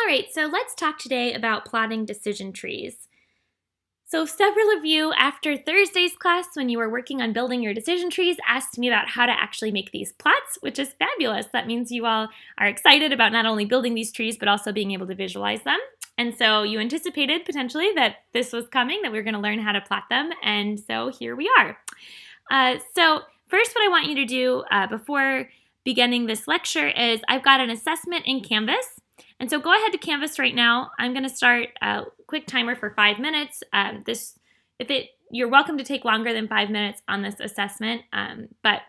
All right, so let's talk today about plotting decision trees. So several of you after Thursday's class, when you were working on building your decision trees, asked me about how to actually make these plots, which is fabulous. That means you all are excited about not only building these trees, but also being able to visualize them. And so you anticipated potentially that this was coming, that we were going to learn how to plot them. And so here we are. So first, what I want you to do before beginning this lecture is I've got an assessment in Canvas. And so go ahead to Canvas right now. I'm going to start a quick timer for 5 minutes. You're welcome to take longer than 5 minutes on this assessment, but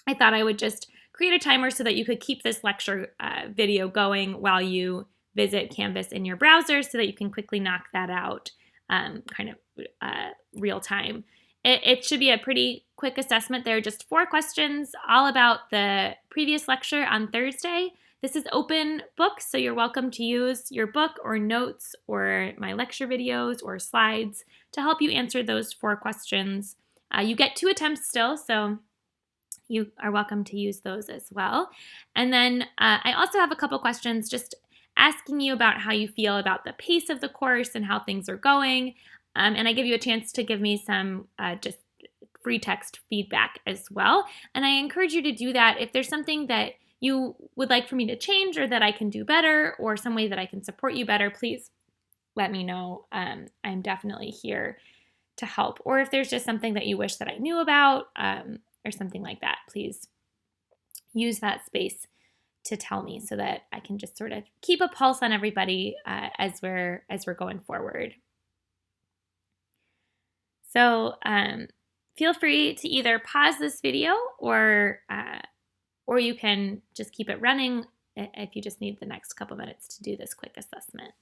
I thought I would just create a timer so that you could keep this lecture video going while you visit Canvas in your browser so that you can quickly knock that out real time. It should be a pretty quick assessment. There are just 4 questions all about the previous lecture on Thursday. This is open book, so you're welcome to use your book or notes or my lecture videos or slides to help you answer those 4 questions. You get 2 attempts still, so you are welcome to use those as well. And then I also have a couple questions just asking you about how you feel about the pace of the course and how things are going. And I give you a chance to give me some just free text feedback as well. And I encourage you to do that if there's something that you would like for me to change or that I can do better or some way that I can support you better, please let me know. I'm definitely here to help. Or if there's just something that you wish that I knew about or something like that, please use that space to tell me so that I can just sort of keep a pulse on everybody as we're going forward. So feel free to either pause this video or you can just keep it running if you just need the next couple minutes to do this quick assessment.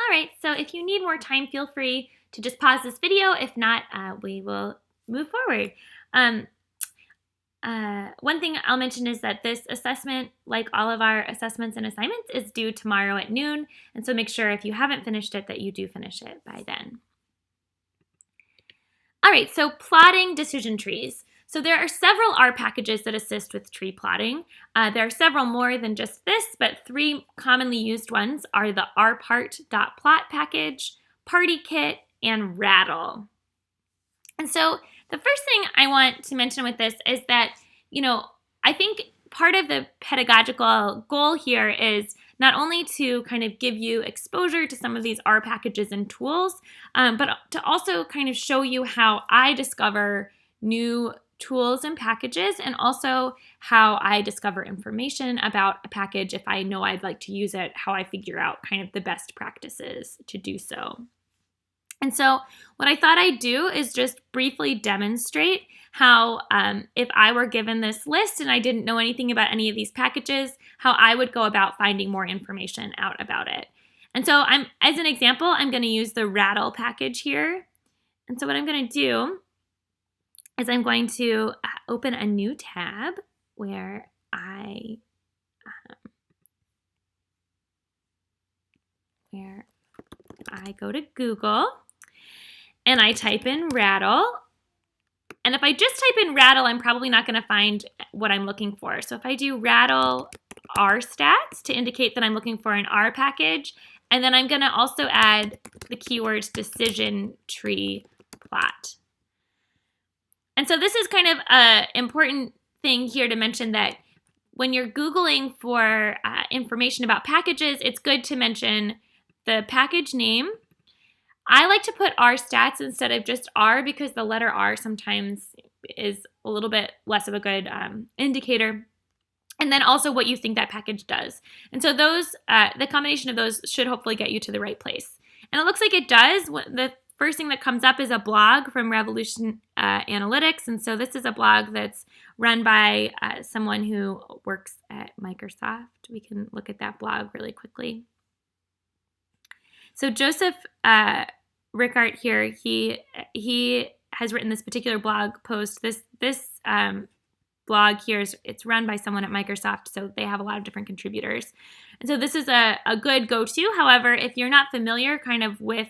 All right, so if you need more time, feel free to just pause this video. If not, we will move forward. One thing I'll mention is that this assessment, like all of our assessments and assignments, is due tomorrow at noon. And so make sure if you haven't finished it that you do finish it by then. All right, so plotting decision trees. So there are several R packages that assist with tree plotting. There are several more than just this, but 3 commonly used ones are the rpart.plot package, PartyKit, and Rattle. And so the first thing I want to mention with this is that, I think part of the pedagogical goal here is not only to kind of give you exposure to some of these R packages and tools, but to also kind of show you how I discover new tools and packages, and also how I discover information about a package if I know I'd like to use it, how I figure out kind of the best practices to do so. And so what I thought I'd do is just briefly demonstrate how if I were given this list and I didn't know anything about any of these packages, how I would go about finding more information out about it. And so as an example, I'm going to use the Rattle package here. And so what I'm going to do is I'm going to open a new tab where I go to Google and I type in Rattle. And if I just type in Rattle, I'm probably not going to find what I'm looking for. So if I do Rattle R stats to indicate that I'm looking for an R package, and then I'm going to also add the keywords decision tree plot. And so this is kind of an important thing here to mention, that when you're Googling for information about packages, it's good to mention the package name. I like to put R stats instead of just R because the letter R sometimes is a little bit less of a good indicator. And then also what you think that package does. And so those, the combination of those should hopefully get you to the right place. And it looks like it does. The first thing that comes up is a blog from Revolution Analytics. And so this is a blog that's run by someone who works at Microsoft. We can look at that blog really quickly. So Joseph Rickart here, he has written this particular blog post. This blog here it's run by someone at Microsoft, so they have a lot of different contributors. And so this is a good go-to. However, if you're not familiar kind of with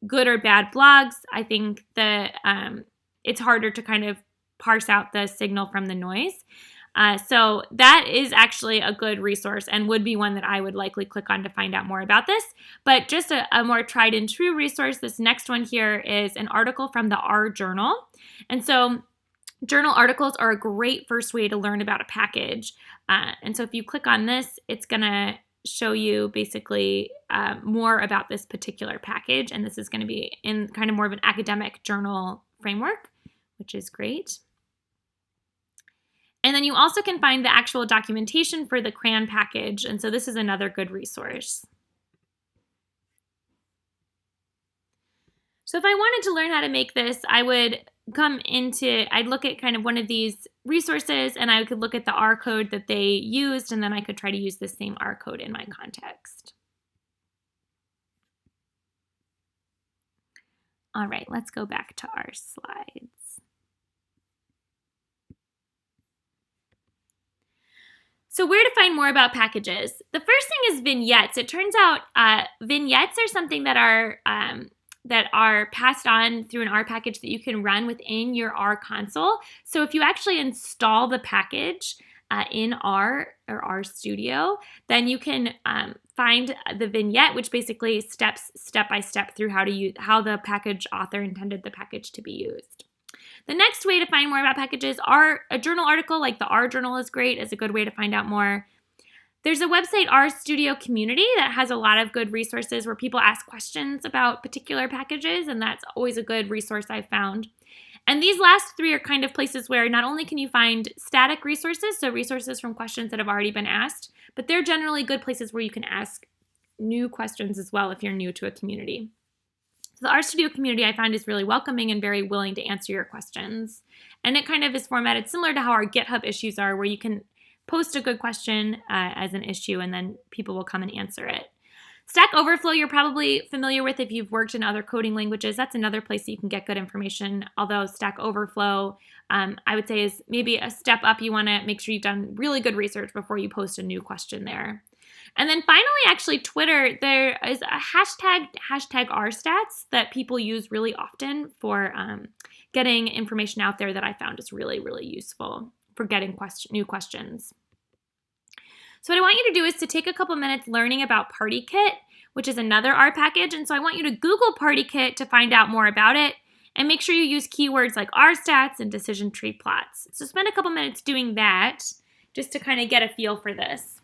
good or bad blogs, I think that it's harder to kind of parse out the signal from the noise. So that is actually a good resource and would be one that I would likely click on to find out more about this. But just a more tried and true resource, this next one here is an article from the R Journal. And so journal articles are a great first way to learn about a package. And so if you click on this, it's going to show you basically more about this particular package. And this is going to be in kind of more of an academic journal framework, which is great. And then you also can find the actual documentation for the CRAN package. And so this is another good resource. So if I wanted to learn how to make this, I would I'd look at kind of one of these resources and I could look at the R code that they used, and then I could try to use the same R code in my context. All right, let's go back to our slides. So where to find more about packages? The first thing is vignettes. It turns out vignettes are something that are passed on through an R package that you can run within your R console. So if you actually install the package in R or R Studio, then you can find the vignette, which basically step by step through how the package author intended the package to be used. The next way to find more about packages are a journal article, like the R Journal is great, is a good way to find out more. There's a website, R Studio Community, that has a lot of good resources where people ask questions about particular packages, and that's always a good resource I've found. And these last 3 are kind of places where not only can you find static resources, so resources from questions that have already been asked, but they're generally good places where you can ask new questions as well if you're new to a community. So the R Studio Community I find is really welcoming and very willing to answer your questions. And it kind of is formatted similar to how our GitHub issues are, where you can post a good question as an issue and then people will come and answer it. Stack Overflow, you're probably familiar with if you've worked in other coding languages. That's another place that you can get good information. Although Stack Overflow, I would say, is maybe a step up. You want to make sure you've done really good research before you post a new question there. And then finally, actually, Twitter, there is a hashtag #RStats that people use really often for getting information out there that I found is really, really useful for getting new questions. So what I want you to do is to take a couple minutes learning about PartyKit, which is another R package. And so I want you to Google PartyKit to find out more about it, and make sure you use keywords like rstats and decision tree plots. So spend a couple minutes doing that just to kind of get a feel for this.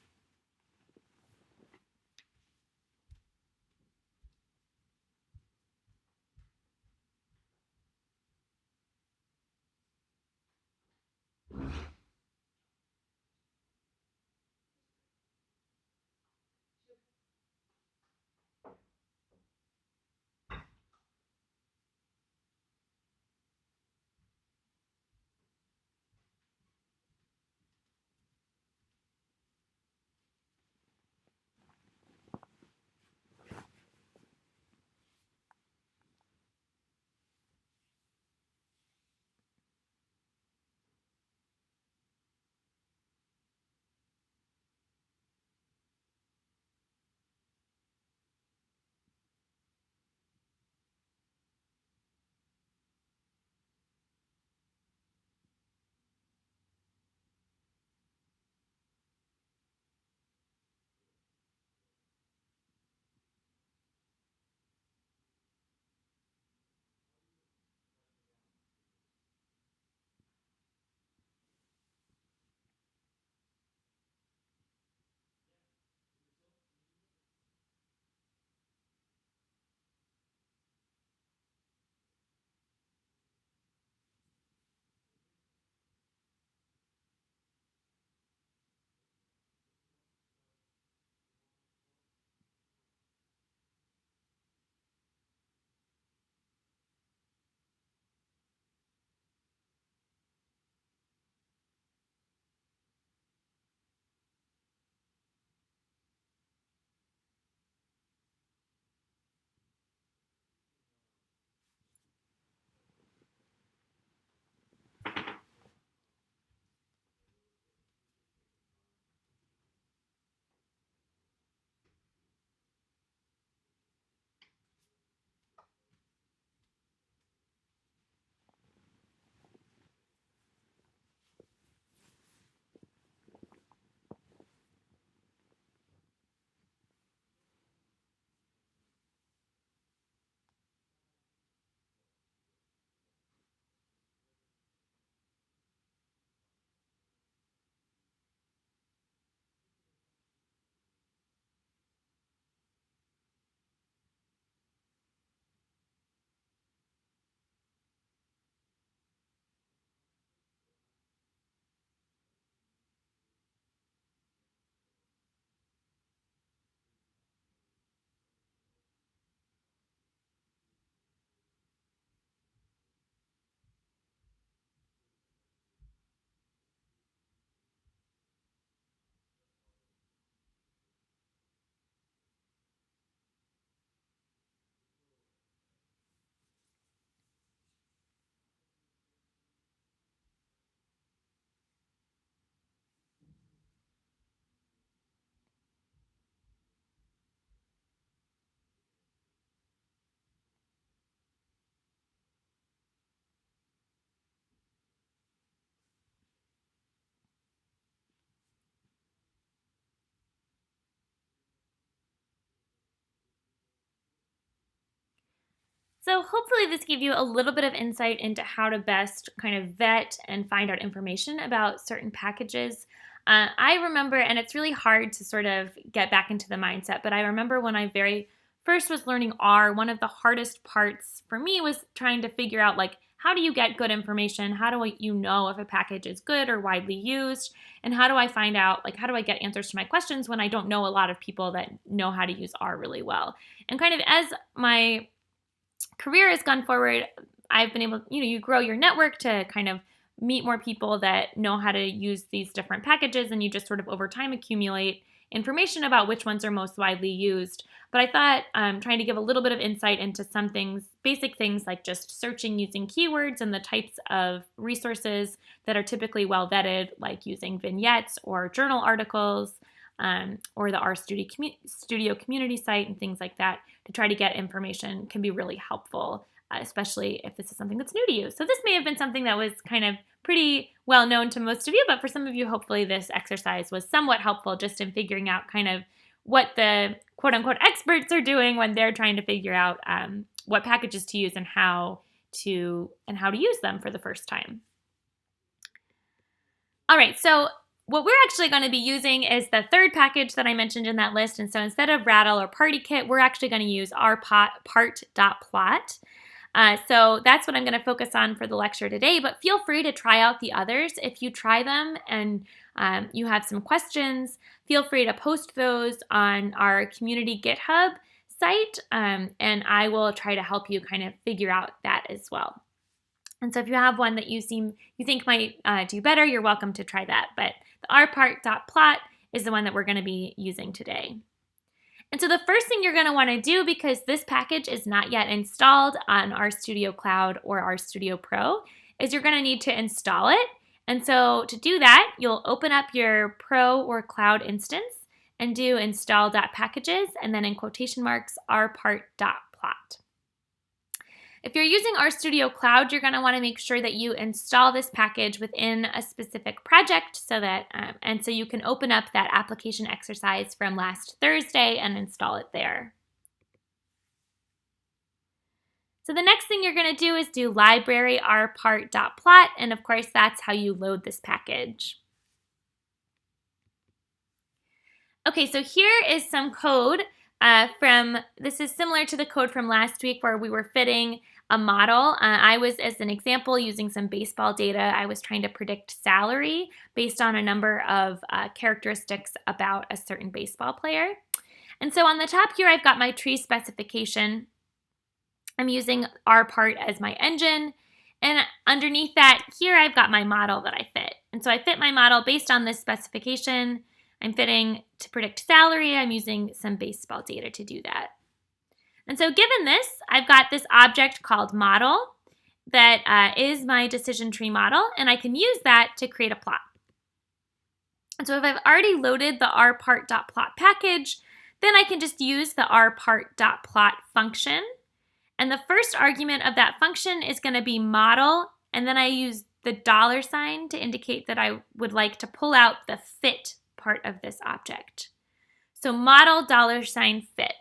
So hopefully this gave you a little bit of insight into how to best kind of vet and find out information about certain packages. I remember, and it's really hard to sort of get back into the mindset, but I remember when I very first was learning R, one of the hardest parts for me was trying to figure out, like, how do you get good information? How do you know if a package is good or widely used? And how do I find out, like, how do I get answers to my questions when I don't know a lot of people that know how to use R really well? And kind of as my career has gone forward, I've been able, you grow your network to kind of meet more people that know how to use these different packages, and you just sort of over time accumulate information about which ones are most widely used. But I thought trying to give a little bit of insight into some things, basic things like just searching using keywords and the types of resources that are typically well vetted, like using vignettes or journal articles, or the RStudio community site and things like that to try to get information can be really helpful, especially if this is something that's new to you. So this may have been something that was kind of pretty well known to most of you, but for some of you, hopefully this exercise was somewhat helpful just in figuring out kind of what the quote-unquote experts are doing when they're trying to figure out what packages to use and how to use them for the first time. All right, so what we're actually going to be using is the third package that I mentioned in that list. And so instead of Rattle or PartyKit, we're actually going to use part.plot. So that's what I'm going to focus on for the lecture today, but feel free to try out the others. If you try them and you have some questions, feel free to post those on our community GitHub site, and I will try to help you kind of figure out that as well. And so if you have one that you think might do better, you're welcome to try that. But the rpart.plot is the one that we're going to be using today. And so the first thing you're going to want to do, because this package is not yet installed on RStudio Cloud or RStudio Pro, is you're going to need to install it. And so to do that, you'll open up your Pro or Cloud instance and do install.packages and then in quotation marks rpart.plot. If you're using RStudio Cloud, you're going to want to make sure that you install this package within a specific project so that and so you can open up that application exercise from last Thursday and install it there. So the next thing you're going to do is do library rpart.plot, and of course that's how you load this package. Okay, so here is some code this is similar to the code from last week where we were fitting a model. I was, as an example, using some baseball data. I was trying to predict salary based on a number of characteristics about a certain baseball player. And so on the top here, I've got my tree specification. I'm using rpart as my engine. And underneath that, here I've got my model that I fit. And so I fit my model based on this specification. I'm fitting to predict salary. I'm using some baseball data to do that. And so given this, I've got this object called model that is my decision tree model, and I can use that to create a plot. And so if I've already loaded the rpart.plot package, then I can just use the rpart.plot function. And the first argument of that function is going to be model, and then I use the $sign to indicate that I would like to pull out the fit part of this object. So model $fit.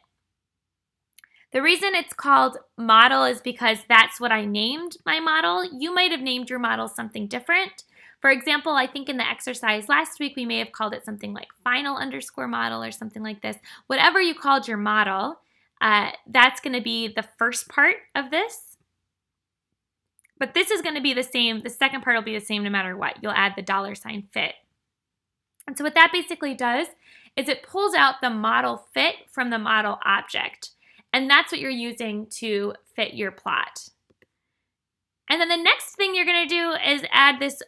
The reason it's called model is because that's what I named my model. You might have named your model something different. For example, I think in the exercise last week, we may have called it something like final_model or something like this. Whatever you called your model, that's going to be the first part of this. But this is going to be the same. The second part will be the same no matter what. You'll add the $sign fit. And so what that basically does is it pulls out the model fit from the model object. And that's what you're using to fit your plot. And then the next thing you're going to do is add this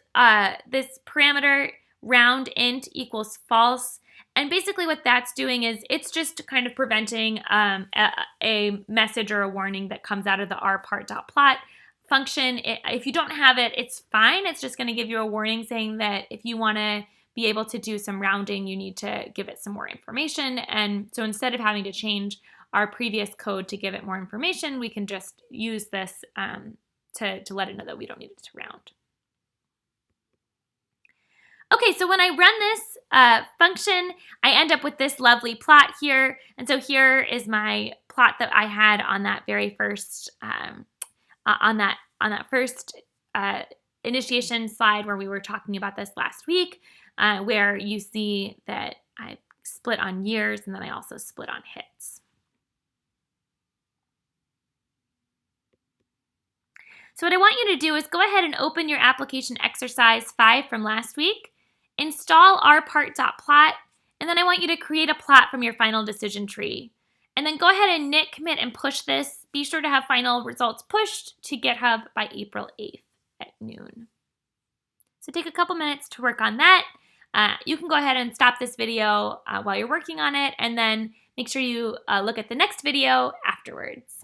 parameter round int equals false. And basically what that's doing is it's just kind of preventing a message or a warning that comes out of the rpart.plot function. If you don't have it, it's fine. It's just going to give you a warning saying that if you want to be able to do some rounding, you need to give it some more information. And so instead of having to change our previous code to give it more information, we can just use this to let it know that we don't need it to round. Okay, so when I run this function, I end up with this lovely plot here. And so here is my plot that I had on that very first initiation slide where we were talking about this last week, where you see that I split on years and then I also split on hits. So what I want you to do is go ahead and open your application exercise 5 from last week, install rpart.plot, and then I want you to create a plot from your final decision tree. And then go ahead and knit, commit, and push this. Be sure to have final results pushed to GitHub by April 8th at noon. So take a couple minutes to work on that. You can go ahead and stop this video while you're working on it, and then make sure you look at the next video afterwards.